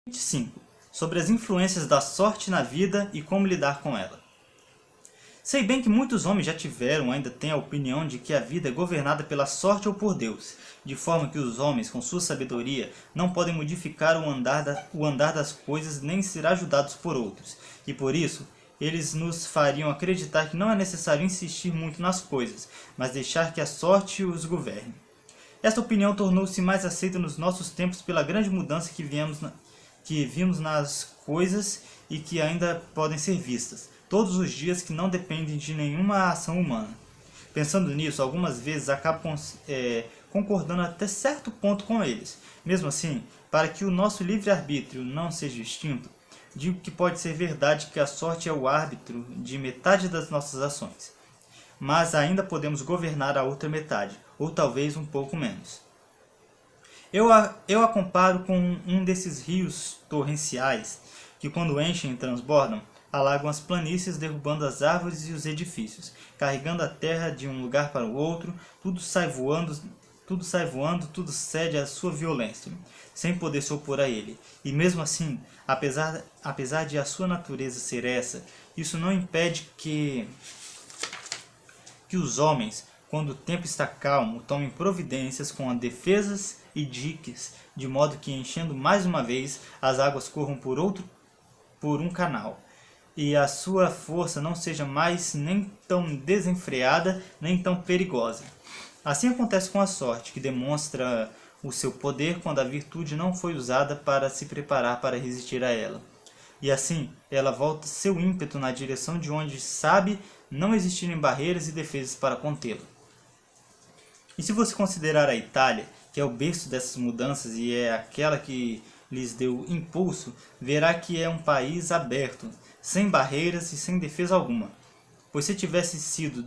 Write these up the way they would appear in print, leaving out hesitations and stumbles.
25. Sobre as influências da sorte na vida e como lidar com ela. Sei bem que muitos homens já tiveram ou ainda têm a opinião de que a vida é governada pela sorte ou por Deus, de forma que os homens, com sua sabedoria, não podem modificar o andar das coisas nem ser ajudados por outros, e por isso eles nos fariam acreditar que não é necessário insistir muito nas coisas, mas deixar que a sorte os governe. Esta opinião tornou-se mais aceita nos nossos tempos pela grande mudança que vimos nas coisas e que ainda podem ser vistas, todos os dias, que não dependem de nenhuma ação humana. Pensando nisso, algumas vezes acabo concordando até certo ponto com eles. Mesmo assim, para que o nosso livre-arbítrio não seja extinto, digo que pode ser verdade que a sorte é o árbitro de metade das nossas ações, mas ainda podemos governar a outra metade, ou talvez um pouco menos. Eu a comparo com um desses rios torrenciais que, quando enchem e transbordam, alagam as planícies, derrubando as árvores e os edifícios, carregando a terra de um lugar para o outro, tudo sai voando, tudo cede à sua violência, sem poder se opor a ele. E mesmo assim, apesar de a sua natureza ser essa, isso não impede que os homens, quando o tempo está calmo, tomem providências com as defesas e diques, de modo que, enchendo mais uma vez, as águas corram por um canal, e a sua força não seja mais nem tão desenfreada, nem tão perigosa. Assim acontece com a sorte, que demonstra o seu poder quando a virtude não foi usada para se preparar para resistir a ela. E assim, ela volta seu ímpeto na direção de onde sabe não existirem barreiras e defesas para contê-la. E se você considerar a Itália, que é o berço dessas mudanças e é aquela que lhes deu impulso, verá que é um país aberto, sem barreiras e sem defesa alguma. Pois se tivesse sido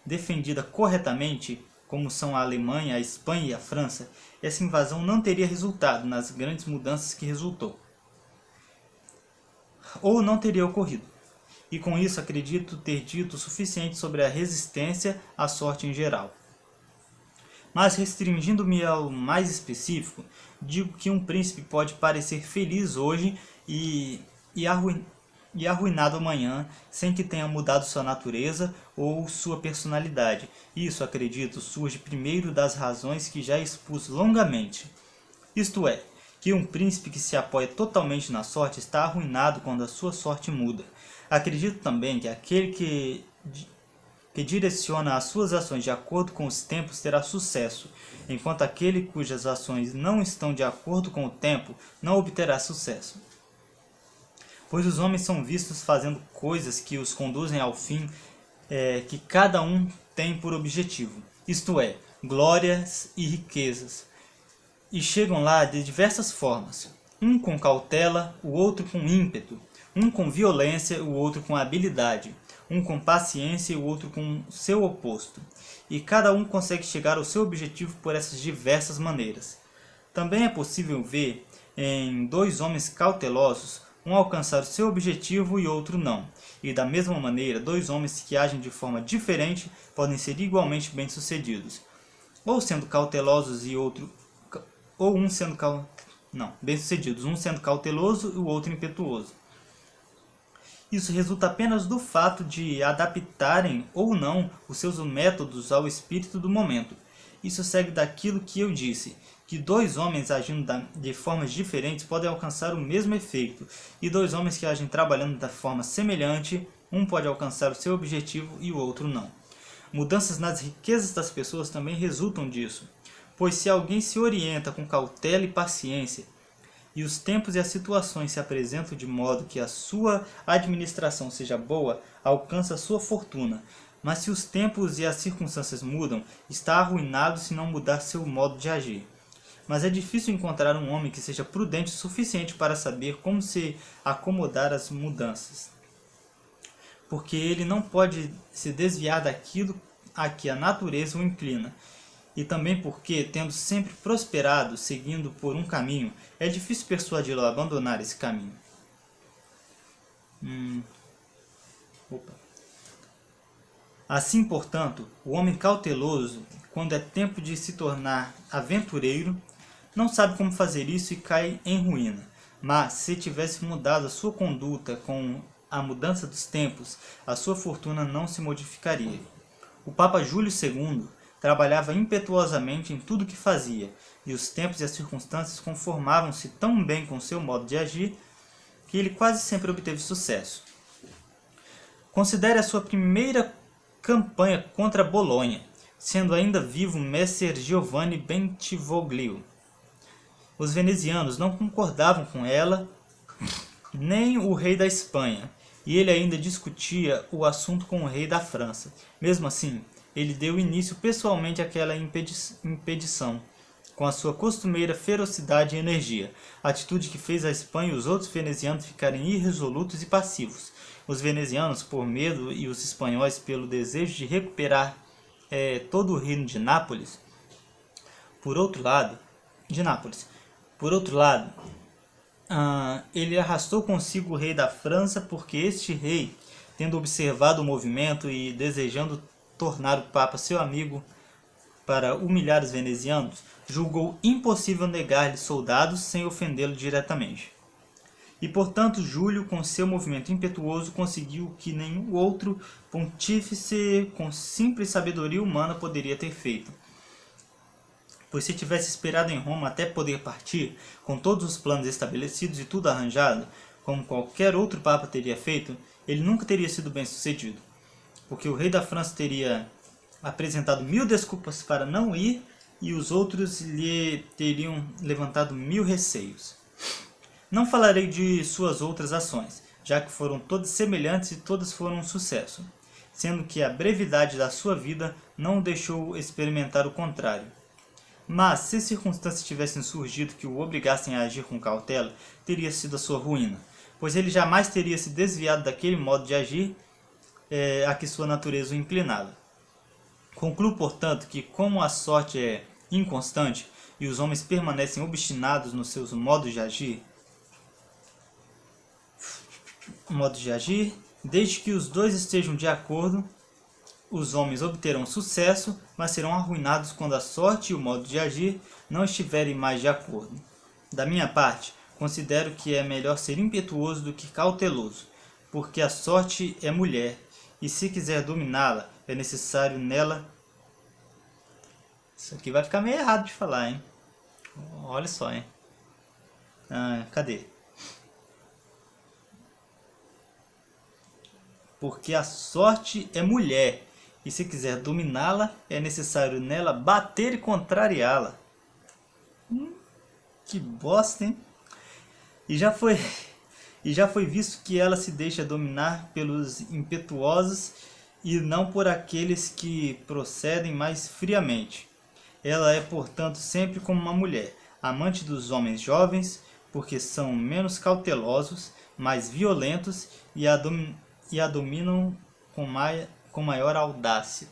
defendida corretamente, como são a Alemanha, a Espanha e a França, essa invasão não teria resultado nas grandes mudanças que resultou, ou não teria ocorrido. E com isso acredito ter dito o suficiente sobre a resistência à sorte em geral. Mas restringindo-me ao mais específico, digo que um príncipe pode parecer feliz hoje e arruinado amanhã, sem que tenha mudado sua natureza ou sua personalidade. Isso, acredito, surge primeiro das razões que já expus longamente. Isto é, que um príncipe que se apoia totalmente na sorte está arruinado quando a sua sorte muda. Acredito também que aquele que direciona as suas ações de acordo com os tempos terá sucesso, enquanto aquele cujas ações não estão de acordo com o tempo não obterá sucesso. Pois os homens são vistos fazendo coisas que os conduzem ao fim que cada um tem por objetivo, isto é, glórias e riquezas, e chegam lá de diversas formas, um com cautela, o outro com ímpeto, um com violência, o outro com habilidade, um com paciência e o outro com seu oposto, e cada um consegue chegar ao seu objetivo por essas diversas maneiras. Também é possível ver em dois homens cautelosos, um alcançar o seu objetivo e outro não, e da mesma maneira, dois homens que agem de forma diferente podem ser igualmente bem-sucedidos, ou sendo cautelosos e outro, ou um sendo bem-sucedidos, um sendo cauteloso e o outro impetuoso. Isso resulta apenas do fato de adaptarem ou não os seus métodos ao espírito do momento. Isso segue daquilo que eu disse, que dois homens agindo de formas diferentes podem alcançar o mesmo efeito, e dois homens que agem trabalhando da forma semelhante, um pode alcançar o seu objetivo e o outro não. Mudanças nas riquezas das pessoas também resultam disso, pois se alguém se orienta com cautela e paciência, e os tempos e as situações se apresentam de modo que a sua administração seja boa, alcança a sua fortuna. Mas se os tempos e as circunstâncias mudam, está arruinado se não mudar seu modo de agir. Mas é difícil encontrar um homem que seja prudente o suficiente para saber como se acomodar às mudanças, porque ele não pode se desviar daquilo a que a natureza o inclina. E também porque, tendo sempre prosperado, seguindo por um caminho, é difícil persuadi-lo a abandonar esse caminho. Assim, portanto, o homem cauteloso, quando é tempo de se tornar aventureiro, não sabe como fazer isso e cai em ruína. Mas, se tivesse mudado a sua conduta com a mudança dos tempos, a sua fortuna não se modificaria. O Papa Júlio II trabalhava impetuosamente em tudo que fazia, e os tempos e as circunstâncias conformavam-se tão bem com seu modo de agir que ele quase sempre obteve sucesso. Considere a sua primeira campanha contra Bolonha, sendo ainda vivo Messer Giovanni Bentivoglio. Os venezianos não concordavam com ela, nem o rei da Espanha, e ele ainda discutia o assunto com o rei da França. Mesmo assim, ele deu início pessoalmente àquela impedição, com a sua costumeira ferocidade e energia, atitude que fez a Espanha e os outros venezianos ficarem irresolutos e passivos. Os venezianos por medo e os espanhóis pelo desejo de recuperar todo o reino de Nápoles. Por outro lado, ele arrastou consigo o rei da França, porque este rei, tendo observado o movimento e desejando tornar o Papa seu amigo para humilhar os venezianos, julgou impossível negar-lhe soldados sem ofendê-lo diretamente. E, portanto, Júlio, com seu movimento impetuoso, conseguiu o que nenhum outro pontífice com simples sabedoria humana poderia ter feito. Pois se tivesse esperado em Roma até poder partir, com todos os planos estabelecidos e tudo arranjado, como qualquer outro papa teria feito, ele nunca teria sido bem sucedido. Porque o rei da França teria apresentado 1000 desculpas para não ir e os outros lhe teriam levantado 1000 receios. Não falarei de suas outras ações, já que foram todas semelhantes e todas foram um sucesso, sendo que a brevidade da sua vida não o deixou experimentar o contrário. Mas, se circunstâncias tivessem surgido que o obrigassem a agir com cautela, teria sido a sua ruína, pois ele jamais teria se desviado daquele modo de agir a que sua natureza o inclinava. Concluo, portanto, que como a sorte é inconstante e os homens permanecem obstinados nos seus modos de agir, desde que os dois estejam de acordo, os homens obterão sucesso, mas serão arruinados quando a sorte e o modo de agir não estiverem mais de acordo. Da minha parte, considero que é melhor ser impetuoso do que cauteloso, porque a sorte é mulher, e se quiser dominá-la, é necessário nela... Isso aqui vai ficar meio errado de falar, hein? Olha só, hein? Cadê? Porque a sorte é mulher, e se quiser dominá-la, é necessário nela bater e contrariá-la. Que bosta, hein? E já foi visto que ela se deixa dominar pelos impetuosos e não por aqueles que procedem mais friamente. Ela é, portanto, sempre como uma mulher, amante dos homens jovens, porque são menos cautelosos, mais violentos e a dominam com maior audácia.